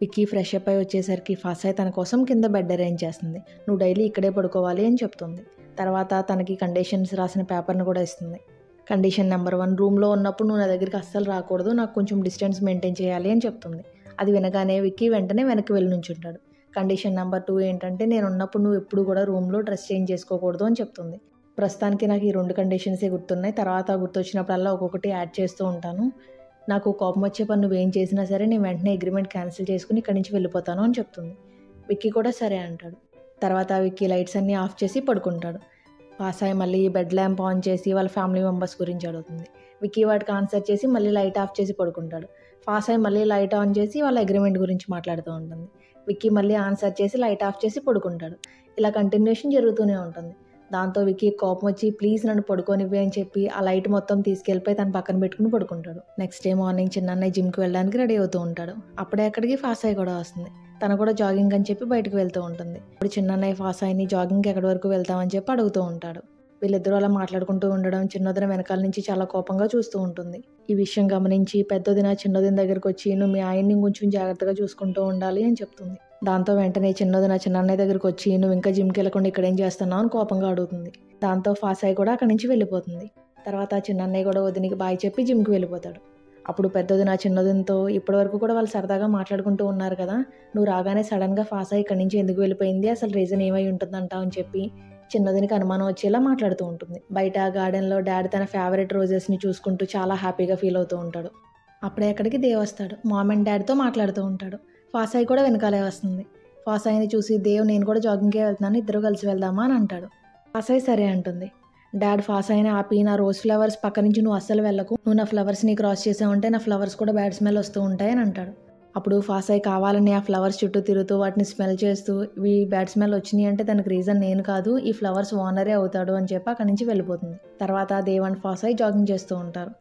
Vicky fresh up అయి వచ్చేసరికి ఫాసాయ్ తన కోసం కింద బెడ్ అరేంజ్ చేస్తుంది. నువ్వు డైలీ ఇక్కడే పడుకోవాలి అని చెప్తుంది. తర్వాత తనకి కండిషన్స్ రాసిన పేపర్ని కూడా ఇస్తుంది. కండిషన్ నెంబర్ 1, రూమ్లో ఉన్నప్పుడు నువ్వు నా దగ్గరికి అస్సలు రాకూడదు, నాకు కొంచెం డిస్టెన్స్ మెయింటైన్ చేయాలి అని చెప్తుంది. అది వినగానే విక్కీ వెంటనే వెనక్కి వెళ్ళి నుంచుంటాడు. కండిషన్ నెంబర్ 2 ఏంటంటే నేను ఉన్నప్పుడు నువ్వు ఎప్పుడు కూడా రూమ్లో డ్రెస్ చేంజ్ చేసుకోకూడదు అని చెప్తుంది. ప్రస్తుతానికి నాకు ఈ 2 కండిషన్సే గుర్తున్నాయి, తర్వాత గుర్తొచ్చినప్పుడల్లా ఒక్కొక్కటి యాడ్ చేస్తూ ఉంటాను. నాకు కోపం వచ్చే పని నువ్వేం చేసినా సరే నేను వెంటనే అగ్రిమెంట్ క్యాన్సిల్ చేసుకుని ఇక్కడి నుంచి వెళ్ళిపోతాను అని చెప్తుంది. విక్కీ కూడా సరే అంటాడు. తర్వాత విక్కీ లైట్స్ అన్నీ ఆఫ్ చేసి పడుకుంటాడు. ఫాసాయ్ మళ్ళీ బెడ్ ల్యాంప్ ఆన్ చేసి వాళ్ళ ఫ్యామిలీ మెంబర్స్ గురించి అడుగుతుంది. విక్కీ వాటికి ఆన్సర్ చేసి మళ్ళీ లైట్ ఆఫ్ చేసి పడుకుంటాడు. ఫాసాయ్ మళ్ళీ లైట్ ఆన్ చేసి వాళ్ళ అగ్రిమెంట్ గురించి మాట్లాడుతూ ఉంటుంది. విక్కీ మళ్ళీ ఆన్సర్ చేసి లైట్ ఆఫ్ చేసి పడుకుంటాడు. ఇలా కంటిన్యూషన్ జరుగుతూనే ఉంటుంది. దాంతో విక్కీ కోపం వచ్చి ప్లీజ్ నన్ను పడుకోనివ్వి అని చెప్పి ఆ లైట్ మొత్తం తీసుకెళ్ళిపోయి తన పక్కన పెట్టుకుని పడుకుంటాడు. నెక్స్ట్ డే మార్నింగ్ చిన్నన్నయ్య జిమ్కి వెళ్ళడానికి రెడీ అవుతూ ఉంటాడు. అప్పుడే అక్కడికి ఫాసాయ్ కూడా వస్తుంది. తను కూడా జాగింగ్ అని చెప్పి బయటకు వెళ్తూ ఉంటుంది. ఇప్పుడు చిన్నన్నయ్య ఫాసాయ్ని జాగింగ్కి ఎక్కడి వరకు వెళ్తామని చెప్పి అడుగుతూ ఉంటాడు. వీళ్ళిద్దరూ అలా మాట్లాడుకుంటూ ఉండడం చిన్నదిన వెనకాల నుంచి చాలా కోపంగా చూస్తూ ఉంటుంది. ఈ విషయం గమనించి పెద్దదిన చిన్నదిన దగ్గరకు వచ్చి నువ్వు మీ ఆయన్ని కొంచెం జాగ్రత్తగా చూసుకుంటూ ఉండాలి అని చెప్తుంది. దాంతో వెంటనే చిన్నదిన చిన్నన్నయ్య దగ్గరకు వచ్చి నువ్వు ఇంకా జిమ్కి వెళ్ళకుండా ఇక్కడ ఏం చేస్తున్నావు అని కోపంగా అడుగుతుంది. దాంతో ఫాసాయ్ కూడా అక్కడి నుంచి వెళ్ళిపోతుంది. తర్వాత చిన్నన్నయ్య కూడా వదినికి బాయ్ చెప్పి జిమ్కి వెళ్ళిపోతాడు. అప్పుడు పెద్దదిన చిన్నదినతో ఇప్పటివరకు కూడా వాళ్ళు సరదాగా మాట్లాడుకుంటూ ఉన్నారు కదా, నువ్వు రాగానే సడన్గా ఫాసాయ్ ఇక్కడి నుంచి ఎందుకు వెళ్ళిపోయింది, అసలు రీజన్ ఏమై ఉంటుందంటావు అని చెప్పి చిన్నదినికి అనుమానం వచ్చేలా మాట్లాడుతూ ఉంటుంది. బయట గార్డెన్లో డాడీ తన ఫేవరెట్ రోజెస్ని చూసుకుంటూ చాలా హ్యాపీగా ఫీల్ అవుతూ ఉంటాడు. అప్పుడే అక్కడికి దేవ్ వస్తాడు. మామ్ అండ్ డాడీతో మాట్లాడుతూ ఉంటాడు. ఫాసాయ్ కూడా వెనకాలే వస్తుంది. ఫాసాయ్ని చూసి దేవ్ నేను కూడా జాగింగ్కే వెళ్తున్నాను, ఇద్దరు కలిసి వెళ్దామా అని అంటాడు. ఫాసాయ్ సరే అంటుంది. డాడ్ ఫాసాయ్ని ఆపి నా రోజ్ ఫ్లవర్స్ పక్క నుంచి నువ్వు అస్సలు వెళ్ళకు, నువ్వు నా ఫ్లవర్స్ని క్రాస్ చేసావంటే నా ఫ్లవర్స్ కూడా బ్యాడ్ స్మెల్ వస్తూ ఉంటాయి అని అంటాడు. అప్పుడు ఫాసాయ్ కావాలని ఆ ఫ్లవర్స్ చుట్టూ తిరుగుతూ వాటిని స్మెల్ చేస్తూ ఇవి బ్యాడ్ స్మెల్ వచ్చినాయి అంటే దానికి రీజన్ నేను కాదు, ఈ ఫ్లవర్స్ ఓనరే అవుతాడు అని చెప్పి అక్కడి నుంచి వెళ్ళిపోతుంది. తర్వాత దేవ్ అండ్ ఫాసాయ్ జాగింగ్ చేస్తూ ఉంటారు.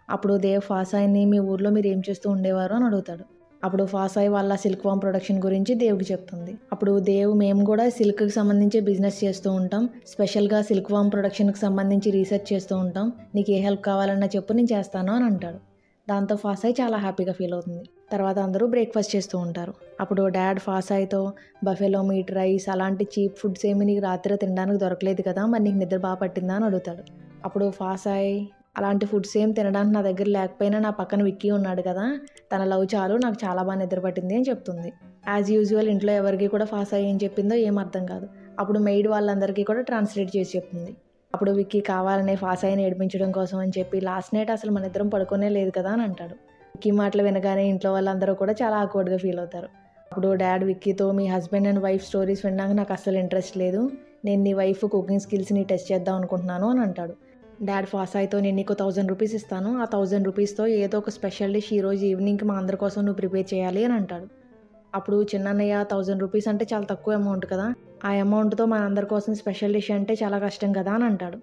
అప్పుడు దేవ్ ఫాసాయ్ని మీ ఊర్లో మీరు ఏం చేస్తూ ఉండేవారు అని అడుగుతాడు. అప్పుడు ఫాసాయ్ వాళ్ళ సిల్క్ వామ్ ప్రొడక్షన్ గురించి దేవుడికి చెప్తుంది. అప్పుడు దేవ్ మేము కూడా సిల్క్కి సంబంధించి బిజినెస్ చేస్తూ ఉంటాం, స్పెషల్గా సిల్క్ వామ్ ప్రొడక్షన్కి సంబంధించి రీసెర్చ్ చేస్తూ ఉంటాం, నీకు ఏ హెల్ప్ కావాలన్నా చెప్పు నేను చేస్తాను అని అంటాడు. దాంతో ఫాసాయ్ చాలా హ్యాపీగా ఫీల్ అవుతుంది. తర్వాత అందరూ బ్రేక్ఫాస్ట్ చేస్తూ ఉంటారు. అప్పుడు డాడ్ ఫాసాయ్తో బఫెలో మీట్, రైస్ అలాంటి చీప్ ఫుడ్స్ ఏమి నీకు రాత్రి తినడానికి దొరకలేదు కదా, మరి నీకు నిద్ర బాగా పట్టిందా అని అడుగుతాడు. అప్పుడు ఫాసాయ్ అలాంటి ఫుడ్స్ ఏం తినడానికి నా దగ్గర లేకపోయినా నా పక్కన విక్కీ ఉన్నాడు కదా, తన లవ్ చాలు నాకు చాలా బాగా నిద్ర పట్టింది అని చెప్తుంది. యాజ్ యూజువల్ ఇంట్లో ఎవరికి కూడా ఫాసాయ్ ఏం చెప్పిందో ఏం అర్థం కాదు. అప్పుడు మెయిడ్ వాళ్ళందరికీ కూడా ట్రాన్స్లేట్ చేసి చెప్తుంది. అప్పుడు విక్కీ కావాలనే ఫాసాయ్ని ఏడిపించడం కోసం అని చెప్పి లాస్ట్ నైట్ అసలు మన ఇద్దరం పడుకోనే లేదు కదా అని అంటాడు. విక్కీ మాటలు వినగానే ఇంట్లో వాళ్ళందరూ కూడా చాలా ఆక్వర్డ్గా ఫీల్ అవుతారు. అప్పుడు డాడ్ విక్కీతో me husband and wife stories వినడానికి నాకు అసలు ఇంట్రెస్ట్ లేదు, నేను నీ వైఫ్ కుకింగ్ స్కిల్స్ని టెస్ట్ చేద్దాం అనుకుంటున్నాను అని అంటాడు. డాడ్ ఫాసాయ్తో నేను నీకు 1000 రూపీస్ ఇస్తాను, ఆ 1000 రూపీస్తో ఏదో ఒక స్పెషల్ డిష్ ఈరోజు ఈవినింగ్కి మా అందరి కోసం నువ్వు ప్రిపేర్ చేయాలి అని అంటాడు. అప్పుడు చిన్నన్నయ్య 1000 రూపీస్ అంటే చాలా తక్కువ అమౌంట్ కదా, ఆ అమౌంట్తో మన అందరి కోసం స్పెషల్ డిష్ అంటే చాలా కష్టం కదా అని అంటాడు.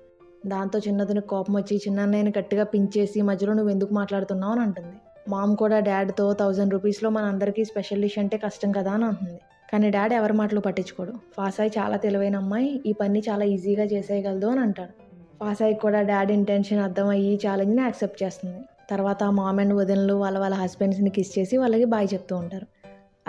దాంతో చిన్నదిని కోపం వచ్చి చిన్నన్నయ్యని గట్టిగా పించేసి మధ్యలో నువ్వు ఎందుకు మాట్లాడుతున్నావు అని అంటుంది. మామ్ కూడా డాడ్తో 1000 రూపీస్లో మన అందరికీ స్పెషల్ డిష్ అంటే కష్టం కదా అని అంటుంది. కానీ డాడ్ ఎవరి మాటలు పట్టించుకోడు. ఫాసాయ్ చాలా తెలివైన అమ్మాయి, ఈ పని చాలా ఈజీగా చేసేయగలదు అని అంటాడు. ఫాసాయ్ కూడా డాడ్ ఇంటెన్షన్ అర్థమయ్యి ఛాలెంజ్ని యాక్సెప్ట్ చేస్తుంది. తర్వాత మామ్ అండ్ వదినలు వాళ్ళ హస్బెండ్స్ని కిస్ చేసి వాళ్ళకి బాయ్ చెప్తూ ఉంటారు.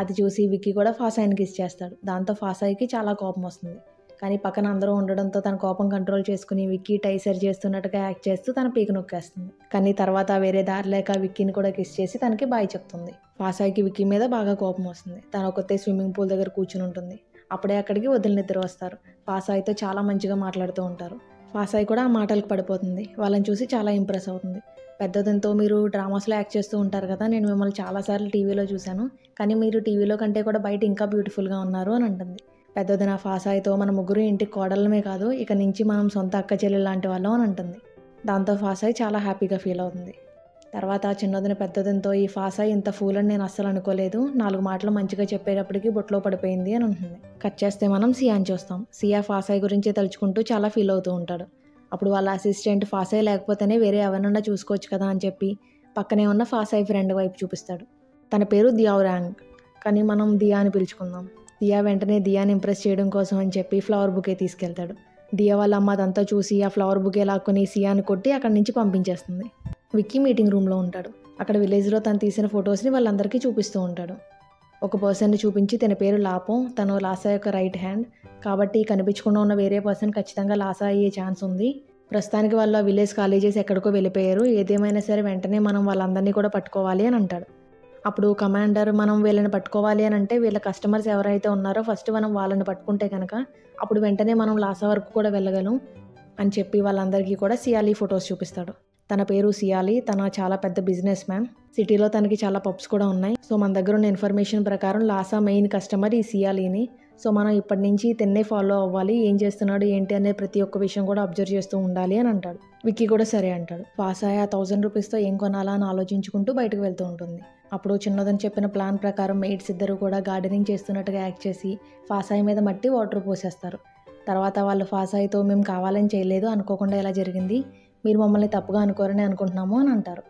అది చూసి విక్కీ కూడా ఫాసాయ్ని కిస్ చేస్తాడు. దాంతో ఫాసాయ్కి చాలా కోపం వస్తుంది. కానీ పక్కన అందరూ ఉండడంతో తన కోపం కంట్రోల్ చేసుకుని విక్కీ టై సరి చేస్తున్నట్టుగా యాక్ట్ చేస్తూ తన పీక నొక్కేస్తుంది. కానీ తర్వాత వేరే దారి లేక విక్కీని కూడా కిస్ చేసి తనకి బాయ్ చెప్తుంది. ఫాసాయ్కి విక్కీ మీద బాగా కోపం వస్తుంది. తను ఒకతే స్విమ్మింగ్ పూల్ దగ్గర కూర్చుని ఉంటుంది. అప్పుడే అక్కడికి వదిలినిద్దరు వస్తారు. ఫాసాయ్తో చాలా మంచిగా మాట్లాడుతూ ఉంటారు. ఫాసాయ్ కూడా ఆ మాటలకు పడిపోతుంది. వాళ్ళని చూసి చాలా ఇంప్రెస్ అవుతుంది. పెద్దదంతో మీరు డ్రామాస్లో యాక్ట్ చేస్తూ ఉంటారు కదా, నేను మిమ్మల్ని చాలాసార్లు టీవీలో చూశాను, కానీ మీరు టీవీలో కంటే కూడా బయట ఇంకా బ్యూటిఫుల్గా ఉన్నారు అని అంటుంది. పెద్దదిన ఫాసాయ్తో మన ముగ్గురు ఇంటికి కోడలమే కాదు, ఇక నుంచి మనం సొంత అక్క చెల్లెలు లాంటి వాళ్ళం అని అంటుంది. దాంతో ఫాసాయ్ చాలా హ్యాపీగా ఫీల్ అవుతుంది. తర్వాత చిన్నదిన పెద్దదినతో ఈ ఫాసాయ్ ఇంత ఫూల్ అని నేను అస్సలు అనుకోలేదు, 4 మాటలు మంచిగా చెప్పేటప్పటికి బొట్లో పడిపోయింది అని అంటుంది. కట్ చేస్తే మనం సియాని చూస్తాం. సియా ఫాసాయ్ గురించి తలుచుకుంటూ చాలా ఫీల్ అవుతూ ఉంటాడు. అప్పుడు వాళ్ళ అసిస్టెంట్ ఫాసాయ్ లేకపోతేనే వేరే ఎవరినన్నా చూసుకోవచ్చు కదా అని చెప్పి పక్కనే ఉన్న ఫాసాయ్ ఫ్రెండ్ వైపు చూపిస్తాడు. తన పేరు దియావ్రాంగ్, కానీ మనం దియా అని పిలుచుకుందాం. దియా వెంటనే దియాని ఇంప్రెస్ చేయడం కోసం అని చెప్పి ఫ్లవర్ బుకే తీసుకెళ్తాడు. దియా వాళ్ళ అమ్మ అదంతా చూసి ఆ ఫ్లవర్ బుకే లాక్కొని సియాని కొట్టి అక్కడి నుంచి పంపించేస్తుంది. విక్కీ మీటింగ్ రూమ్లో ఉంటాడు. అక్కడ విలేజ్లో తను తీసిన ఫొటోస్ని వాళ్ళందరికీ చూపిస్తూ ఉంటాడు. ఒక పర్సన్ని చూపించి తన పేరు లాపో, తను లాసా యొక్క రైట్ హ్యాండ్, కాబట్టి కనిపించకుండా ఉన్న వేరే పర్సన్ ఖచ్చితంగా లాసా అయ్యే ఛాన్స్ ఉంది. ప్రస్తుతానికి వాళ్ళు ఆ విలేజ్ ఖాళీ చేసి ఎక్కడికో వెళ్ళిపోయారు. ఏదేమైనా సరే వెంటనే మనం వాళ్ళందరినీ కూడా పట్టుకోవాలి అని అంటాడు. అప్పుడు కమాండర్ మనం వీళ్ళని పట్టుకోవాలి అని అంటే వీళ్ళ కస్టమర్స్ ఎవరైతే ఉన్నారో ఫస్ట్ మనం వాళ్ళని పట్టుకుంటే కనుక అప్పుడు వెంటనే మనం లాసా వరకు కూడా వెళ్ళగలం అని చెప్పి వాళ్ళందరికీ కూడా సియాలి ఫొటోస్ చూపిస్తాడు. తన పేరు సియాలి, తన చాలా పెద్ద బిజినెస్ మ్యాన్. సిటీలో తనకి చాలా పబ్స్ కూడా ఉన్నాయి. సో మన దగ్గర ఉన్న ఇన్ఫర్మేషన్ ప్రకారం లాసా మెయిన్ కస్టమర్ ఈ సియాలీని. సో మనం ఇప్పటి నుంచి తిన్నే ఫాలో అవ్వాలి, ఏం చేస్తున్నాడు ఏంటి అనే ప్రతి ఒక్క విషయం కూడా అబ్జర్వ్ చేస్తూ ఉండాలి అని అంటాడు. విక్కీ కూడా సరే అంటాడు. ఫాసాయ్ ఆ 1000 రూపీస్తో ఏం కొనాలా అని ఆలోచించుకుంటూ బయటకు వెళ్తూ ఉంటుంది. అప్పుడు చిన్నదని చెప్పిన ప్లాన్ ప్రకారం మెయిట్స్ ఇద్దరు కూడా గార్డెనింగ్ చేస్తున్నట్టుగా యాక్ట్ చేసి ఫాసాయ్ మీద మట్టి వాటర్ పోసేస్తారు. తర్వాత వాళ్ళు ఫాసాయ్తో మేము కావాలని చేయలేదు, అనుకోకుండా ఇలా జరిగింది, మీరు మమ్మల్ని తప్పుగా అనుకోరని అనుకుంటున్నాము అని అంటారు.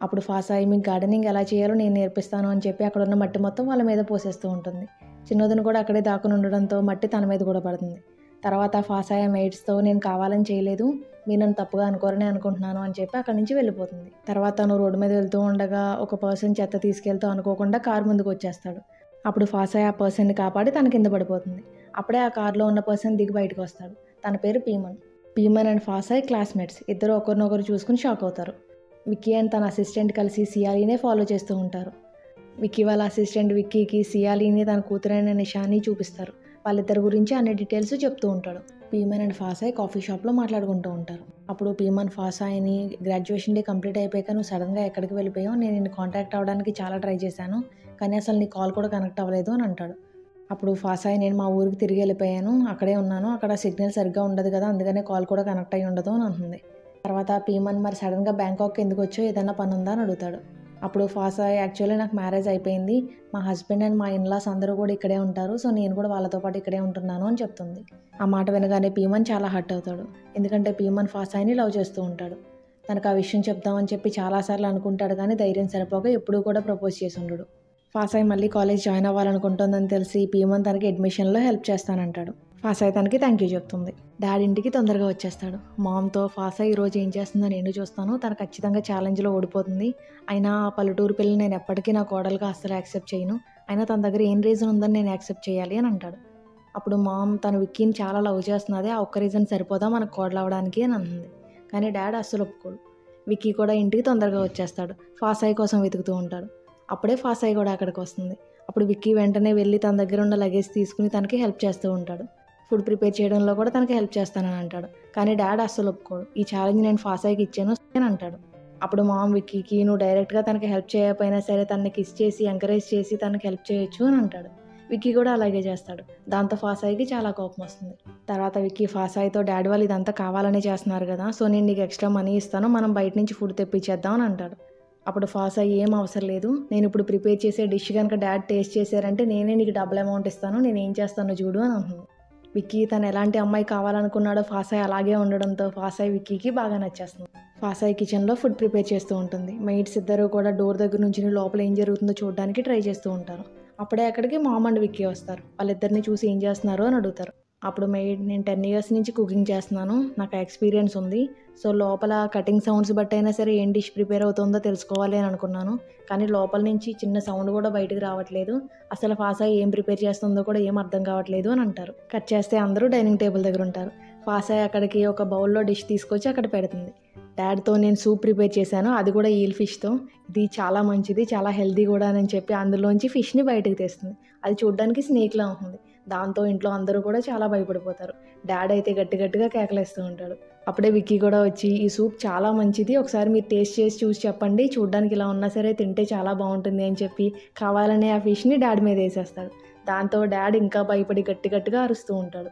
అప్పుడు ఫాసాయ్ మీకు గార్డెనింగ్ ఎలా చేయాలో నేను నేర్పిస్తాను అని చెప్పి అక్కడ ఉన్న మట్టి మొత్తం వాళ్ళ మీద పోసేస్తూ ఉంటుంది. చిన్నోదని కూడా అక్కడే దాక్కుని ఉండడంతో మట్టి తన మీద కూడా పడుతుంది. తర్వాత ఫాసాయ్ మెయిట్స్తో నేను కావాలని చేయలేదు, మీరు నన్ను తప్పుగా అనుకోరని అనుకుంటున్నాను అని చెప్పి అక్కడి నుంచి వెళ్ళిపోతుంది. తర్వాత తను రోడ్డు మీద వెళ్తూ ఉండగా ఒక పర్సన్ చెత్త తీసుకెళ్తూ అనుకోకుండా కారు ముందుకు వచ్చేస్తాడు. అప్పుడు ఫాసాయ్ ఆ పర్సన్ని కాపాడి తన కింద పడిపోతుంది. అప్పుడే ఆ కారులో ఉన్న పర్సన్ దిగి బయటకు వస్తాడు. తన పేరు పీమన్. పీమన్ అండ్ ఫాసాయ్ క్లాస్మేట్స్. ఇద్దరు ఒకరినొకరు చూసుకుని షాక్ అవుతారు. విక్కీ అండ్ తన అసిస్టెంట్ కలిసి సియాలీనే ఫాలో చేస్తూ ఉంటారు. విక్కీ వాళ్ళ అసిస్టెంట్ విక్కీకి సియాలీని తన కూతురైన నిషాని చూపిస్తారు. వాళ్ళిద్దరి గురించి అన్ని డీటెయిల్స్ చెప్తూ ఉంటాడు. పీమన్ అండ్ ఫాసాయ్ కాఫీ షాప్లో మాట్లాడుకుంటూ ఉంటారు. అప్పుడు పీమన్ ఫాసాయ్ని గ్రాడ్యుయేషన్ డే కంప్లీట్ అయిపోయాక నువ్వు సడన్గా ఎక్కడికి వెళ్ళిపోయావు, నేను నిన్ను కాంటాక్ట్ అవ్వడానికి చాలా ట్రై చేశాను, కానీ అసలు నీ కాల్ కూడా కనెక్ట్ అవ్వలేదు అని అంటాడు. అప్పుడు ఫాసాయ్ నేను మా ఊరికి తిరిగి వెళ్ళిపోయాను, అక్కడే ఉన్నాను, అక్కడ సిగ్నల్ సరిగ్గా ఉండదు కదా, అందుకనే కాల్ కూడా కనెక్ట్ అయ్యి ఉండదు అని అంటుంది. తర్వాత పీమన్ మరి సడన్గా బ్యాంకాక్ ఎందుకు వచ్చో ఏదైనా పని ఉందా అని అడుగుతాడు. అప్పుడు ఫాసాయ్ యాక్చువల్లీ నాకు మ్యారేజ్ అయిపోయింది, మా హస్బెండ్ అండ్ మా ఇన్లాస్ అందరూ కూడా ఇక్కడే ఉంటారు, సో నేను కూడా వాళ్ళతో పాటు ఇక్కడే ఉంటున్నాను అని చెప్తుంది. ఆ మాట వినగానే పీమన్ చాలా హర్ట్ అవుతాడు. ఎందుకంటే పీమన్ ఫాసాయ్ని లవ్ చేస్తూ ఉంటాడు. తనకు ఆ విషయం చెప్దామని చెప్పి చాలాసార్లు అనుకుంటాడు, కానీ ధైర్యం సరిపోక ఎప్పుడూ కూడా ప్రపోజ్ చేసి ఉండడు. ఫాసాయ్ మళ్ళీ కాలేజ్ జాయిన్ అవ్వాలనుకుంటుందని తెలిసి పీమన్ తనకి అడ్మిషన్లో హెల్ప్ చేస్తానంటాడు. ఫాసాయ్ తనకి థ్యాంక్ యూ చెప్తుంది. డాడీ ఇంటికి తొందరగా వచ్చేస్తాడు. మామ్తో ఫాసాయ్ ఈరోజు ఏం చేస్తుందో నేను చూస్తాను, తను ఖచ్చితంగా ఛాలెంజ్లో ఓడిపోతుంది, అయినా ఆ పల్లెటూరు పిల్లలు నేను ఎప్పటికీ నా కోడలుగా అస్సలు యాక్సెప్ట్ చేయను, అయినా తన దగ్గర ఏం రీజన్ ఉందని నేను యాక్సెప్ట్ చేయాలి అని అంటాడు. అప్పుడు మామ్ తను విక్కీని చాలా లవ్ చేస్తున్నది, ఆ ఒక్క రీజన్ సరిపోదా మనకు కోడలు అవ్వడానికి అని అంటుంది. కానీ డాడీ అస్సలు ఒప్పుకోడు. విక్కీ కూడా ఇంటికి తొందరగా వచ్చేస్తాడు. ఫాసాయ్ కోసం వెతుకుతూ ఉంటాడు. అప్పుడే ఫాసాయ్ కూడా అక్కడికి వస్తుంది. అప్పుడు విక్కీ వెంటనే వెళ్ళి తన దగ్గర ఉన్న లగేజ్ తీసుకుని తనకి హెల్ప్ చేస్తూ ఉంటాడు. ఫుడ్ ప్రిపేర్ చేయడంలో కూడా తనకి హెల్ప్ చేస్తానని అంటాడు. కానీ డాడ్ అస్సలు ఒప్పుకోడు. ఈ ఛాలెంజ్ నేను ఫాసాయ్కి ఇచ్చాను అని అంటాడు. అప్పుడు మామ్ విక్కీకి నువ్వు డైరెక్ట్గా తనకి హెల్ప్ చేయకపోయినా సరే తనని కిస్ చేసి ఎంకరేజ్ చేసి తనకి హెల్ప్ చేయొచ్చు అని అంటాడు. విక్కీ కూడా అలాగే చేస్తాడు. దాంతో ఫాసాయ్కి చాలా కోపం వస్తుంది. తర్వాత విక్కీ ఫాసాయ్తో డాడీ వాళ్ళు ఇదంతా కావాలనే చేస్తున్నారు కదా, సో నేను నీకు ఎక్స్ట్రా మనీ ఇస్తాను, మనం బయట నుంచి ఫుడ్ తెప్పించేద్దాం అని అంటాడు. అప్పుడు ఫాసాయ్ ఏం అవసరం లేదు, నేను ఇప్పుడు ప్రిపేర్ చేసే డిష్ కనుక డాడ్ టేస్ట్ చేశారంటే నేనే నీకు డబుల్ అమౌంట్ ఇస్తాను, నేను ఏం చేస్తానో చూడు అని అంటుంది. విక్కీ తను ఎలాంటి అమ్మాయి కావాలనుకున్నాడో ఫాసాయ్ అలాగే ఉండడంతో ఫాసాయ్ విక్కీకి బాగా నచ్చేస్తుంది. ఫాసాయ్ కిచెన్లో ఫుడ్ ప్రిపేర్ చేస్తూ ఉంటుంది. మెయిట్స్ ఇద్దరు కూడా డోర్ దగ్గర నుంచి లోపల ఏం జరుగుతుందో చూడడానికి ట్రై చేస్తూ ఉంటారు. అప్పుడే అక్కడికి మామ్ అండ్ విక్కీ వస్తారు. వాళ్ళిద్దరిని చూసి ఏం చేస్తున్నారో అని అడుగుతారు. అప్పుడు మెయిడ్ నేను 10 years నుంచి కుకింగ్ చేస్తున్నాను, నాకు ఎక్స్పీరియన్స్ ఉంది, సో లోపల కటింగ్ సౌండ్స్ బట్టి అయినా సరే ఏం డిష్ ప్రిపేర్ అవుతుందో తెలుసుకోవాలి అని అనుకున్నాను, కానీ లోపల నుంచి చిన్న సౌండ్ కూడా బయటకు రావట్లేదు, అసలు ఫాసాయ్ ఏం ప్రిపేర్ చేస్తుందో కూడా ఏం అర్థం కావట్లేదు అని అంటారు. కట్ చేస్తే అందరూ డైనింగ్ టేబుల్ దగ్గర ఉంటారు. ఫాసాయ్ అక్కడికి ఒక బౌల్లో డిష్ తీసుకొచ్చి అక్కడ పెడుతుంది. డాడ్తో నేను సూప్ ప్రిపేర్ చేశాను, అది కూడా ఈల్ ఫిష్తో, ఇది చాలా మంచిది, చాలా హెల్తీ కూడా అని చెప్పి అందులోంచి ఫిష్ని బయటకు తీస్తుంది. అది చూడడానికి స్నేక్లా ఉంటుంది. దాంతో ఇంట్లో అందరూ కూడా చాలా భయపడిపోతారు. డాడ్ అయితే గట్టిగా కేకలేస్తూ ఉంటాడు. అప్పుడే విక్కీ కూడా వచ్చి ఈ సూప్ చాలా మంచిది, ఒకసారి మీరు టేస్ట్ చేసి చూసి చెప్పండి, చూడడానికి ఇలా ఉన్నా సరే తింటే చాలా బాగుంటుంది అని చెప్పి కావాలనే ఆ ఫిష్ని డాడ్ మీద వేసేస్తాడు. దాంతో డాడ్ ఇంకా భయపడి గట్టిగా అరుస్తూ ఉంటాడు.